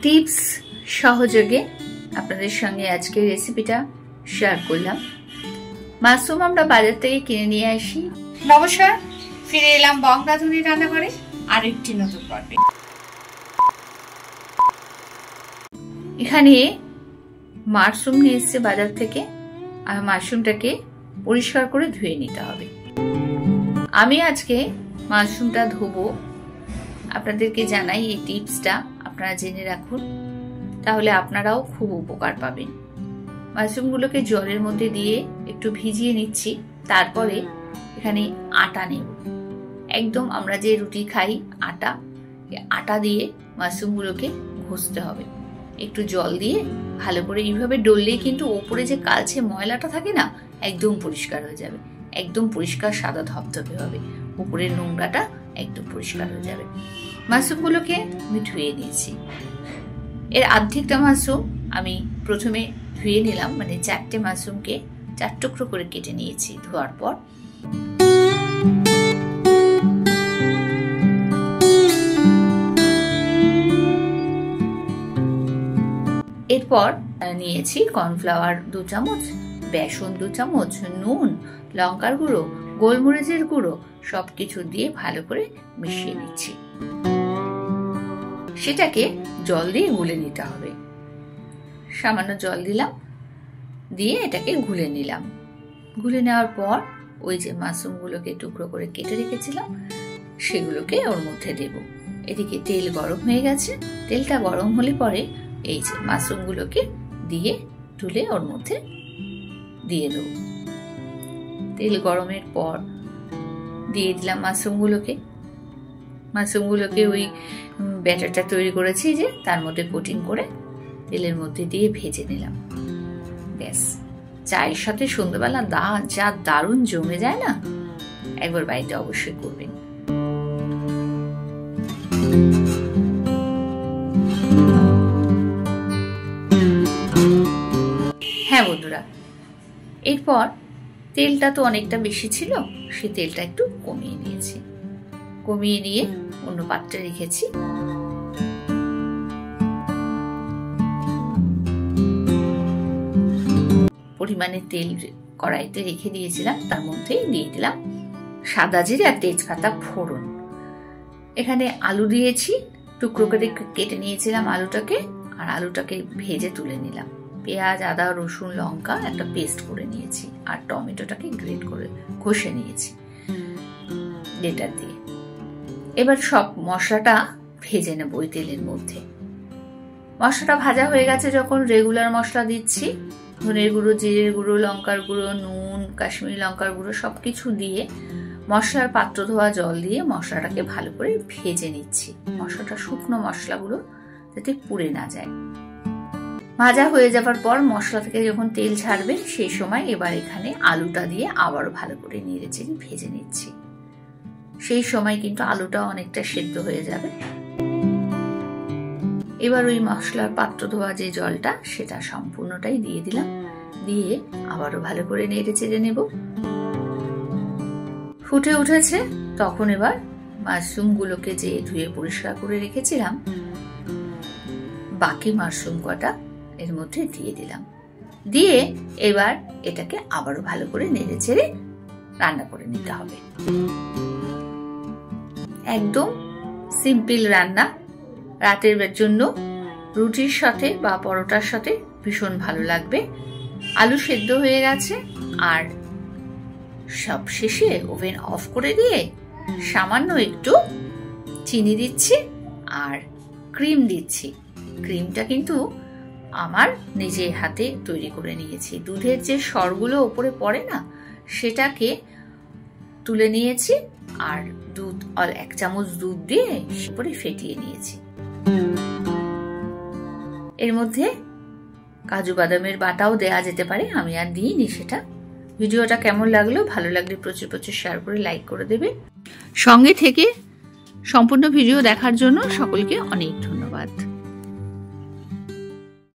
Tips সহযোগে আপনাদের সঙ্গে আজকে রেসিপিটা শেয়ার করলাম। মাশরুম আমরা বাজার থেকে কিনে নিয়ে আসি। নমস্কার, ফিরে এলাম বং রাঁধুনি রান্নাঘরে আরেকটি নতুন পর্বে। এখানে মাশরুম নিয়ে এসছে বাজার থেকে, আর মাশরুমটাকে পরিষ্কার করে ধুয়ে নিতে হবে। আমি আজকে মাশরুমটা ধোবো, আপনাদেরকে জানাই এই টিপসটা আপনারা জেনে রাখুন, তাহলে আপনারাও খুব উপকার পাবেন। মাশরুমগুলোকে জলের মধ্যে দিয়ে একটু ভিজিয়ে নিচ্ছি। তারপরে এখানে আটা নেব, একদম আমরা যে রুটি খাই আটা দিয়ে মাশরুমগুলোকে ঘষতে হবে। একটু জল দিয়ে ভালো করে এইভাবে ডললেই কিন্তু ওপরে যে কালচে ময়লাটা থাকে না, একদম পরিষ্কার হয়ে যাবে। একদম পরিষ্কার সাদা ধপধপে হবে, উপরের নোংরাটা একদম পরিষ্কার হয়ে যাবে। মাশরুমগুলোকে আমি ধুয়ে নিয়েছি। এর অর্ধেকটা মাশরুম আমি প্রথমে ধুয়ে নিলাম, মানে 4টে মাশরুমকে 4 টুকরো করে কেটে নিয়েছি। ধোয়ার পর এরপর নিয়েছি কর্নফ্লাওয়ার 2 চামচ, বেসন 2 চামচ, নুন, লঙ্কার গুঁড়ো, গোলমরিচের গুঁড়ো সবকিছু দিয়ে ভালো করে মিশিয়ে নিচ্ছি। সেটাকে জল দিয়ে গুলে নিতে হবে। সামান্য জল দিলাম, দিয়ে এটাকে গুলে নিলাম। গুলে নেওয়ার পর ওই যে মাশরুমগুলোকে টুকরো করে কেটে রেখেছিলাম সেগুলোকে ওর মধ্যে দেব। এদিকে তেল গরম হয়ে গেছে। তেলটা গরম হলে পরে এই যে মাশরুমগুলোকে দিয়ে তুলে ওর মধ্যে দিয়ে দেব। তেল গরমের পর দিয়ে দিলাম মাশরুমগুলোকে ওই ব্যাটারটা তৈরি করেছি যে তার মধ্যে কোটিং করে তেলের মধ্যে দিয়ে ভেজে নিলাম। ব্যাস, চায়ের সাথে সন্ধ্যাবেলা যা দারুণ জমে যায় না, একবার বাড়িতে অবশ্যই করবেন। হ্যাঁ বন্ধুরা, এরপর তেলটা তো অনেকটা বেশি ছিল, সেই তেলটা একটু কমিয়ে নিয়েছি। কমিয়ে নিয়ে অন্য পাত্রে রেখেছি। পরিমাণে তেল কড়াইতে রেখে দিয়েছিলাম, তার মধ্যেই দিয়ে দিলাম সাদা জিরে আর তেজপাতা ফোড়ন। এখানে আলু দিয়েছি, টুকরো করে কেটে নিয়েছিলাম আলুটাকে, আর আলুটাকে ভেজে তুলে নিলাম। পেঁয়াজ, আদা, রসুন, লঙ্কা একটা পেস্ট করে নিয়েছি, আর টমেটোটাকে গ্রেট করে ঘষে নিয়েছি গ্রেটার দিয়ে। এবার সব মশলাটা ভেজে নেব ওই তেলের মধ্যে। মশলাটা ভাজা হয়ে গেছে যখন, রেগুলার মশলা দিচ্ছি, ধনের গুঁড়ো, জিরের গুঁড়ো, লঙ্কার গুঁড়ো, নুন, কাশ্মীরি লঙ্কার গুঁড়ো সবকিছু দিয়ে মশলার পাত্র ধোয়া জল দিয়ে মশলাটাকে ভালো করে ভেজে নিচ্ছি। মশলাটা শুকনো মশলাগুলো যাতে পুড়ে না যায়। ভাজা হয়ে যাবার পর মশলা থেকে যখন তেল ছাড়বে সেই সময় এবার এখানে আলুটা দিয়ে আবারও ভালো করে নেড়েচেড়ে ভেজে নিচ্ছি। সেই সময় কিন্তু আলুটা অনেকটা সেদ্ধ হয়ে যাবে। এবার ওই মশলার পাত্র ধোয়া যে জলটা সেটা সম্পূর্ণটাই দিয়ে দিলাম, দিয়ে আবারও ভালো করে নেড়েচেড়ে নেব। ফুটে উঠেছে তখন এবার মাশরুমগুলোকে যে ধুয়ে পরিষ্কার করে রেখেছিলাম, বাকি মাশরুম কটা এর মধ্যে দিয়ে দিলাম। দিয়ে এবার এটাকে আবারও ভালো করে নেড়েচেড়ে রান্না করে নিতে হবে। একদম সিম্পল রান্না, রাতের জন্য রুটির সাথে বা পরোটার সাথে ভীষণ ভালো লাগবে। আলু সেদ্ধ হয়ে গেছে, আর সব শেষে ওভেন অফ করে দিয়ে সামান্য একটু চিনি দিচ্ছি আর ক্রিম দিচ্ছি। ক্রিমটা কিন্তু আমার নিজের হাতে তৈরি করে নিয়েছি। দুধের যে সরগুলো ওপরে পড়ে না, সেটাকে তুলে নিয়েছি, আর দুধ 1 চামচ দুধ দিয়ে সেপরে ফেটিয়ে নিয়েছি। এর মধ্যে কাজু বাদামের বাটাও দেওয়া যেতে পারে, আমি আর দিইনি সেটা। ভিডিওটা কেমন লাগলো, ভালো লাগলে প্রচুর শেয়ার করে লাইক করে দেবে। সঙ্গে থেকে সম্পূর্ণ ভিডিও দেখার জন্য সকলকে অনেক ধন্যবাদ।